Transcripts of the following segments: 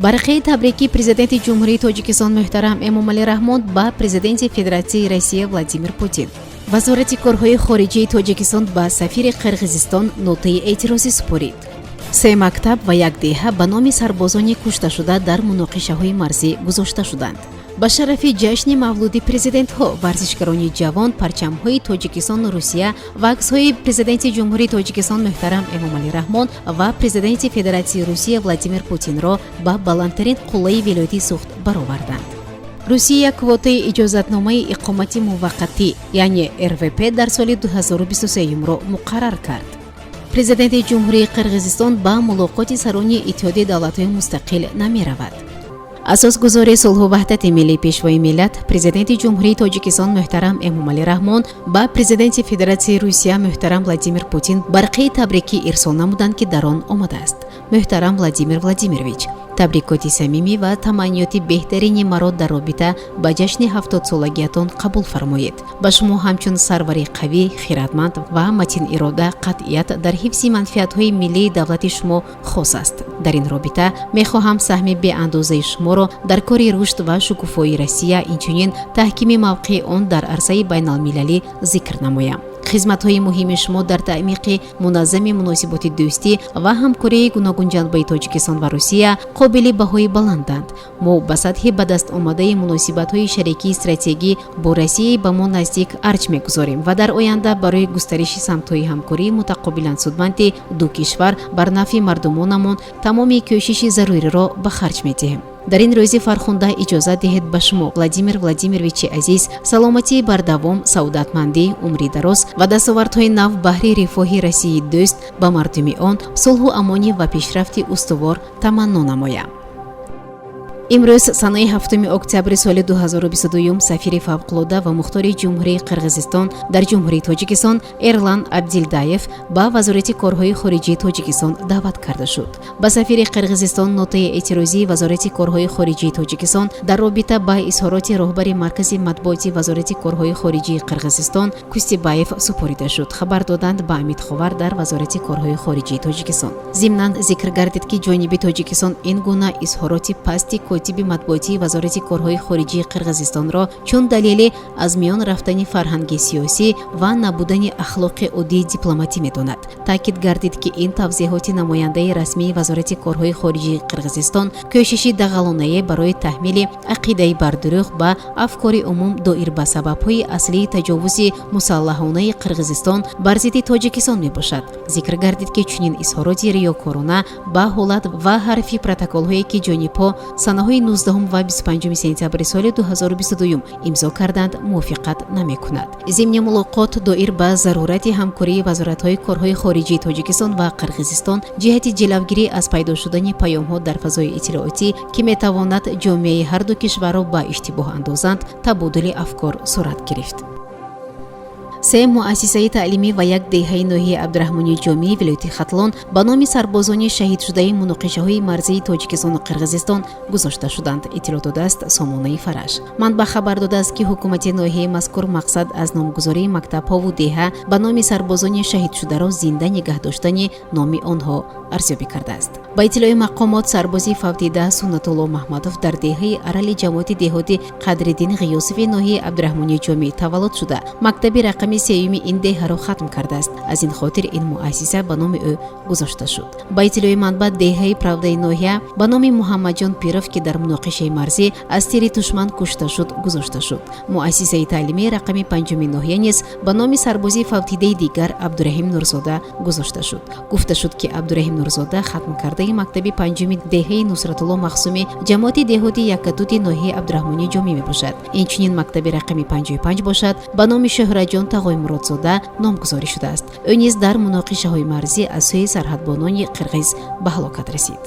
барақаи табрикӣ президенти ҷумҳурии тоҷикистон муҳтарам эмомалӣ раҳмон ба президенти Федератсияи Россия Владимир Путин. Вазорати корҳои хориҷии Тоҷикистон ба сафири Қирғизистон нотаи эътирозӣ супорид. 3 мактаб ва 1 деҳа ба номи сарбозони кушташуда дар муноқишаҳои марзӣ гузошта шуданд. ба шарафи ҷашни мавлуди президентҳо, варзишгарони ҷавон парчамҳои Тоҷикистону Русия ва аксҳои президенти ҷумҳурии Тоҷикистон муҳтарам Эмомалӣ Раҳмон ва президенти Федератсияи Русия Владимир Путинро ба баландтарин қуллаи вилояти сухт бароварданд. Русия квотаи иҷозатномаи иқомати муваққатӣ яъне РВП дар соли 2023-ро муқаррар кард. Президенти ҷумҳурии Қирғизистон ба мулоқоти сарони Иттиҳоди давлатҳои мустақил намеравад. асосгузори сулҳу ваҳдати миллии пешвои миллат президенти ҷумҳурии Тоҷикистон муҳтарам Эмомалӣ Раҳмон ба президенти Федератсияи Русия муҳтарам Владимир Путин барқаи табрикӣ ирсол намуданд, ки дар он омадааст. муҳтарам Владимир Владимирович, табрикоти самимӣ ва таманниёти беҳтарини маро дар робита ба ҷашни 70-солагиятон қабул фармоед. Ба шумо ҳамчун сарвари қавӣ, хиратманд ва матин ирода, қатъият дар ҳифзи манфиатҳои миллии давлати шумо хос аст. дар ин робита мехоҳам саҳми беандозаи шуморо дар кори рушд ва шукуфои Россия, инчунин таҳкими мавқеи он дар арсаи байналмилалӣ зикр намоям. хизматҳои муҳими шумо дар таъмиқи муназзами муносиботи дӯстӣ ва ҳамкории гуногунҷанбаи Тоҷикистон ва Русия қобили баҳои баланданд. мо ба сатҳи ба даст омадаи муносибатҳои шарикии стратегӣ бо Россияи ба мо наздик арч мегузорем ва дар оянда барои густариши самтҳои ҳамкории мутақобилан судманди ду кишвар бар нафъи мардумонамон тамоми кӯшиши заруриро ба харҷ медиҳем. дар ин рӯзи фархунда иҷозат диҳед ба шумо Владимир Владимировичи азиз саломатии бардавом, саодатмандӣ, умри дароз ва дастовардҳои нав баҳри рифоҳи Россияи дӯст ба мардуми он сулҳу амонӣ ва пешрафти устувор таманно намоям. имрӯз санаи 7 октябри соли 2022 сафири фавқулода ва мухтори ҷумҳурии Қирғизистон дар ҷумҳурии Тоҷикистон Эрлан Абдилдаев ба вазорати корҳои хориҷии Тоҷикистон даъват карда шуд. ба сафири Қирғизистон нотаи эътирозии вазорати корҳои хориҷии Тоҷикистон дар робита ба изҳороти роҳбари маркази матбуоти вазорати корҳои хориҷии Қирғизистон Кустибаев супорида шуд. хабар доданд ба Амидховар дар вазорати корҳои хориҷии Тоҷикистон. зимнан зикр гардид, ки ҷониби Тоҷикистон ин гуна изҳороти пасти котиби матбуотии вазорати корҳои хориҷии Қирғизистонро чун далели аз миён рафтани фарҳанги сиёсӣ ва набудани ахлоқи оддии дипломатӣ медонад. таъкид гардид, ки ин тавзеҳоти намояндаи расмии вазорати корҳои хориҷии Қирғизистон кӯшиши дағалонае барои таҳмили ақидаи бардурӯғ ба афкори умум доир ба сабабҳои аслии таҷовузи мусаллаҳонаи Қирғизистон бар зидди Тоҷикистон мебошад. зикр гардид, ки чунин изҳороти риёкорона ба ҳолат ва ҳарфи протоколҳое, ки ҷонибҳо санаҳои 19 ва 25 сентябри соли 2022 имзо карданд, мувофиқат намекунад. зимни мулоқот доир ба зарурати ҳамкории вазоратҳои корҳои хориҷии Тоҷикистон ва Қирғизистон ҷиҳати ҷилавгирӣ аз пайдо шудани паёмҳо дар фазои иттилоотӣ, ки метавонад ҷомеаи ҳарду кишварро ба иштибоҳ андозанд, табодули афкор сурат гирифт. 3 муассисаи таълимӣ ва 1 деҳаи ноҳияи Абдураҳмони Ҷомии вилояти Хатлон ба номи сарбозони шаҳидшудаи муноқишаҳои марзии Тоҷикистону Қирғизистон гузошта шуданд. иттилоъ додааст Сомонаи Фараш. манбаъ хабар додааст, ки ҳукумати ноҳияи мазкур мақсад аз номгузории мактабҳову деҳа ба номи сарбозони шаҳидшударо зинда нигаҳ доштани номи онҳо арзёбӣ кардааст. ба иттилои мақомот сарбози фавтида Суннатулло Маҳмадов дар деҳаи Арали ҷамоати деҳоти Қадриддин Ғиёсови ноҳияи Абдураҳмони Ҷомӣ таваллуд шуда, мактаби рақами сеюми ин деҳаро хатм кардааст. аз ин хотир ин муассиса ба номи ӯ гузошта шуд. ба иттилои манбаъ деҳаи Правдаи ноҳия ба номи Муҳаммадҷон Пиров, ки дар муноқишаи марзӣ аз тири душман кушта шуд, гузошта шуд. муассисаи таълимии рақами 5 ноҳия низ ба номи сарбози фавтидаи дигар Абдураҳим Нурзода гузошта шуд. гуфта шуд, ки Абдураҳим Нурзода хатм кардаи мактаби 5 деҳаи Нусратулло Махсуми ҷамоати деҳоти Яккадуди ноҳияи Абдураҳмони Ҷомӣ мебошад. инчунин мактаби рақами 55 бошад ба номи Шӯҳратҷон Тағои Муродзода номгузорӣ шудааст. ӯ низ дар муноқишаҳои марзӣ аз сӯи сарҳадбонони қирғиз ба ҳалокат расид.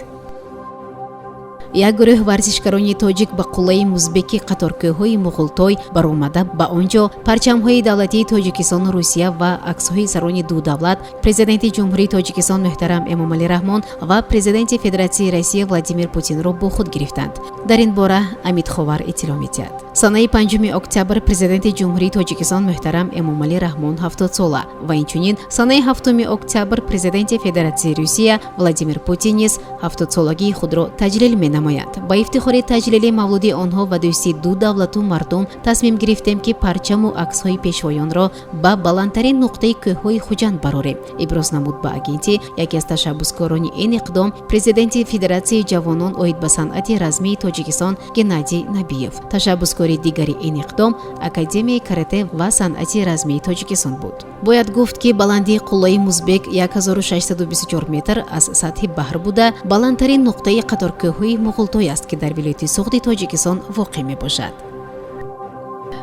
як гурӯҳ варзишгарони тоҷик ба қуллаи музбеки қаторкӯҳҳои Муғултой баромада ба он ҷо парчамҳои давлатии Тоҷикистону Русия ва аксҳои сарони ду давлат президенти ҷумҳурии Тоҷикистон муҳтарам Эмомалӣ Раҳмон ва президенти Федератсияи Россия Владимир Путинро бо худ гирифтанд. дар ин бора Амидховар иттилоъ медиҳад. санаи 5 октябр президенти ҷумҳурии Тоҷикистон муҳтарам Эмомалӣ Раҳмон 70 сола ва инчунин санаи 7 октябр президенти Федератсияи Русия Владимир Путин низ 70 солагии худро таҷлил менамояд. менамоянд. Ба ифтихори таҷлили мавлуди онҳо ва дӯсти ду давлату мардум тасмим гирифтем ки парчаму аксҳои пешвоёнро ба баландтарин нуқтаи кӯҳҳои хуҷанд барорем. Иброз намуд ба агенти яке аз ташаббускорони ин иқдом президенти Федератсияи ҷавонон оид ба санъати размии Тоҷикистон Геннадий Набиев. Ташаббускори дигари ин иқдом Академияи карате ва санъати размии Тоҷикистон буд. Бояд гуфт ки баландии қуллаи Музбек 1624 метр аз сатҳи баҳр буда баландтарин нуқтаи қаторкӯҳҳои Муғултой аст ки дар вилояти суғди Тоҷикистон воқеъ мебошад.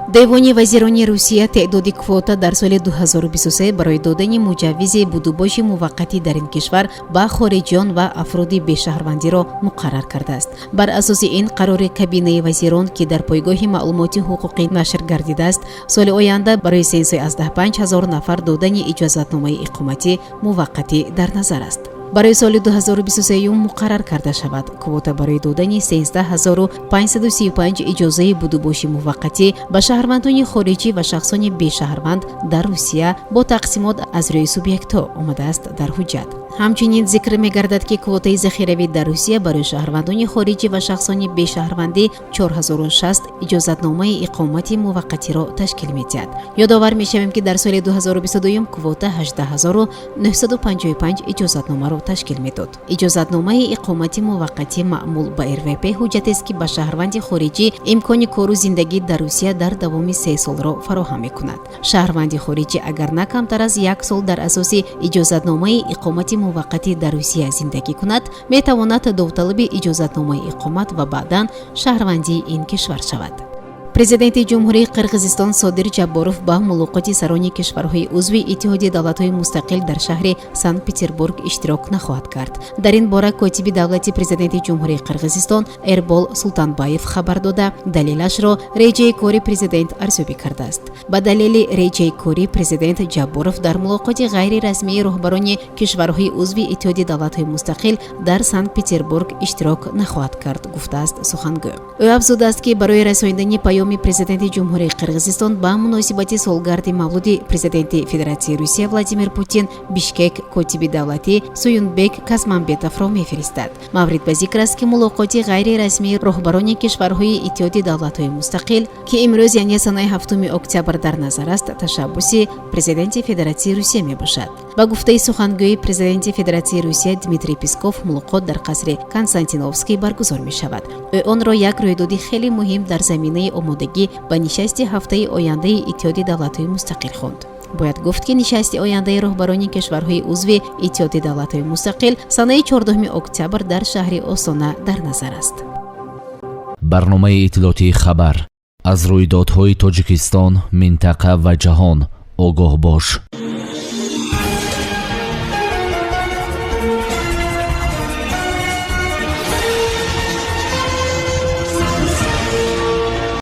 Девони вазирони Русия теъдоди квота дар соли 2023 барои додани муҷаввизи будубоши муваққатӣ дар ин кишвар ба хориҷиён ва афроди бешаҳрвандиро муқаррар кардааст. Бар асоси ин қарори кабинаи вазирон ки дар пойгоҳи маълумоти ҳуқуқӣ нашр гардидааст, соли оянда барои сенсои 15 000 нафар додани иҷозатномаи иқомати муваққатӣ дар назар аст. Барои соли 2023 муқаррар карда шавад. Квота барои додани 13535 иҷозаи будубоши муваққатӣ ба шаҳрвандони хориҷӣ ва шахсони бешаҳрванд дар Русия бо тақсимот аз рӯи субъектҳо омадааст дар ҳуҷҷат. Ҳамчунин зикр мегардад ки квотаи захиравӣ дар Русия барои шаҳрвандони хориҷӣ ва шахсони бешаҳрвандӣ 4060 иҷозатномаи иқомати муваққатиро ташкил медиҳад. Ёдовар мешавем ки дар соли 2022 квота 18955 иҷозатномаро ташкил медод. Иҷозатномаи иқомати муваққатӣ маъмул ба РВП ҳуҷҷатест ки ба шаҳрванди хориҷӣ имкони кору зиндагӣ дар Русия дар давоми 3 солро фароҳам мекунад. Шаҳрванди хориҷӣ агар на камтар аз 1 сол дар асоси иҷозатномаи иқомати муваққатӣ дар Русия зиндагӣ кунад, метавонад довталаби иҷозатномаи иқомат ва баъдан шаҳрвандии ин кишвар шавад. Президенти ҷумҳурии Қирғизистон Содир Ҷабборов ба мулоқоти сарони кишварҳои узви Иттиҳоди давлатҳои мустақил дар шаҳри Санкт-Петербург иштирок нахоҳад кард. Дар ин бора котиби давлати президенти ҷумҳурии Қирғизистон Эрбол Султанбаев хабар дода, далелашро реҷаи кори президент арзёбӣ кардааст. Ба далели реҷаи кори президент Ҷабборов дар мулоқоти ғайрирасмии роҳбарони кишварҳои узви Иттиҳоди давлатҳои мустақил дар Санкт-Петербург иштирок нахоҳад кард, гуфтааст сухангӯ. Ӯ афзудааст ки барои расонидани паёми президенти ҷумҳурии Қирғизистон ба муносибати солгарди мавлуди президенти Федератсияи Русия Владимир Путин Бишкек котиби давлатӣ Суюнбек Казманбетовро мефиристад. Маврид ба зикр аст ки мулоқоти ғайрирасмии роҳбарони кишварҳои Иттиҳоди давлатҳои мустақил ки имрӯз яъне санаи 7 октябр дар назар аст, ташаббуси президенти Федератсияи Русия мебошад. Ба гуфтаи сухангӯи президенти Федератсияи Русия Дмитрий Песков, мулоқот дар қасри Константиновский баргузор мешавад. Ӯ онро як рӯйдоди хеле муҳим дар заминаи омодагӣ ба нишасти ҳафтаи ояндаи Иттиҳоди давлатҳои мустақил хонд. Бояд гуфт ки нишасти ояндаи роҳбарони кишварҳои узви Иттиҳоди давлатҳои мустақил санаи 14 октябр дар шаҳри Остона дар назар аст. барномаи иттилоотии хабар аз рӯйдодҳои Тоҷикистон, минтақа ва ҷаҳон огоҳ бош.